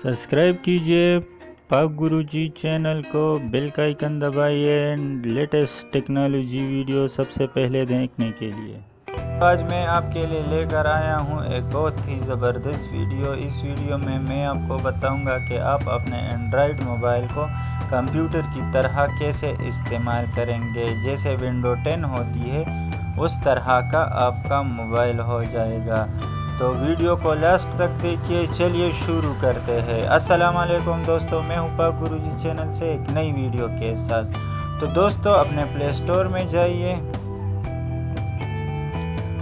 Subscribe कीजिए पाक गुरुजी channel को, बेल का आइकन दबाइए लेटेस्ट टेक्नोलॉजी वीडियो सबसे पहले देखने के लिए। आज मैं आपके लिए लेकर आया हूं एक बहुत ही ज़बरदस्त वीडियो। इस वीडियो में मैं आपको बताऊंगा कि आप अपने एंड्रॉयड मोबाइल को कंप्यूटर की तरह कैसे इस्तेमाल करेंगे। जैसे विंडो 10 होती है उस तरह का आपका मोबाइल हो जाएगा। तो वीडियो को लास्ट तक देखिए। चलिए शुरू करते हैं। अस्सलाम वालेकुम दोस्तों, मैं हूं पाक गुरुजी चैनल से एक नई वीडियो के साथ। तो दोस्तों अपने प्ले स्टोर में जाइए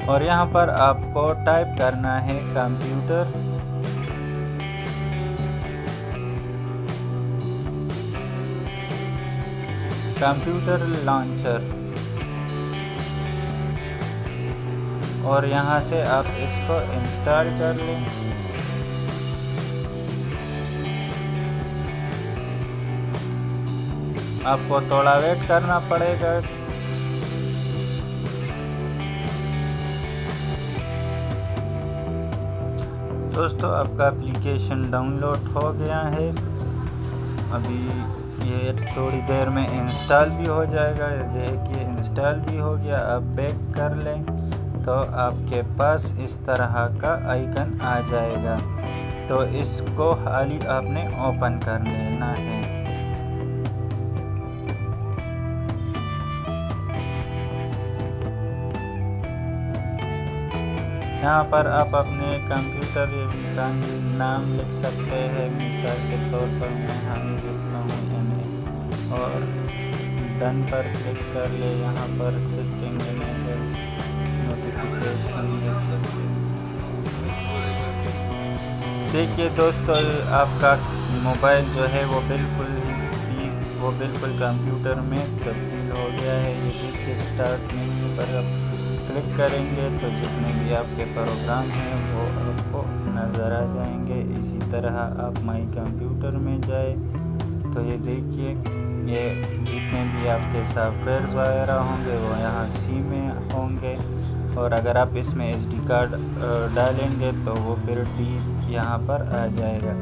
और यहाँ पर आपको टाइप करना है कंप्यूटर लॉन्चर, और यहाँ से आप इसको इंस्टॉल कर लें। आपको थोड़ा वेट करना पड़ेगा। दोस्तों आपका एप्लीकेशन डाउनलोड हो गया है। अभी ये थोड़ी देर में इंस्टॉल भी हो जाएगा। देखिए इंस्टॉल भी हो गया। आप बैक कर लें तो आपके पास इस तरह का आइकन आ जाएगा। तो इसको खाली आपने ओपन कर लेना है। यहाँ पर आप अपने कंप्यूटर का नाम लिख सकते हैं। मिसाल के तौर पर मैं हामिद लिखता हूँ NA और डन पर क्लिक कर ले। यहाँ पर सेटिंग में नोटिफिकेशन देखिए दोस्तों, आपका मोबाइल जो है वो बिल्कुल कंप्यूटर में तब्दील हो गया है। ये देखिए स्टार्ट मेन्यू पर आप क्लिक करेंगे तो जितने भी आपके प्रोग्राम हैं वो आपको नज़र आ जाएंगे। इसी तरह आप माई कंप्यूटर में जाए तो ये देखिए ये जितने भी आपके सॉफ्टवेयर्स वगैरह होंगे वो यहाँ सी में होंगे। और अगर आप इसमें SD कार्ड डालेंगे तो वो फिर D यहाँ पर आ जाएगा।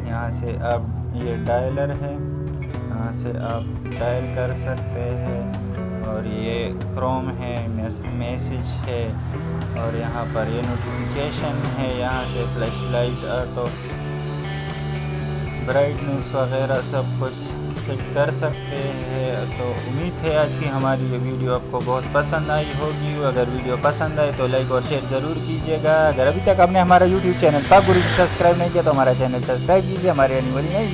यहाँ से आप ये डायलर है, यहाँ से आप डायल कर सकते हैं। और ये क्रोम है, मैसेज है, और यहाँ पर ये नोटिफिकेशन है। यहाँ से फ्लैश लाइट, ऑटो ब्राइटनेस वगैरह सब कुछ सेट कर सकते हैं। तो उम्मीद है आज की हमारी ये वीडियो आपको बहुत पसंद आई होगी। अगर वीडियो पसंद आए तो लाइक और शेयर ज़रूर कीजिएगा। अगर अभी तक आपने हमारा YouTube चैनल पाक गुरुजी सब्सक्राइब नहीं किया तो हमारा चैनल सब्सक्राइब कीजिए। हमारी आने वाली नई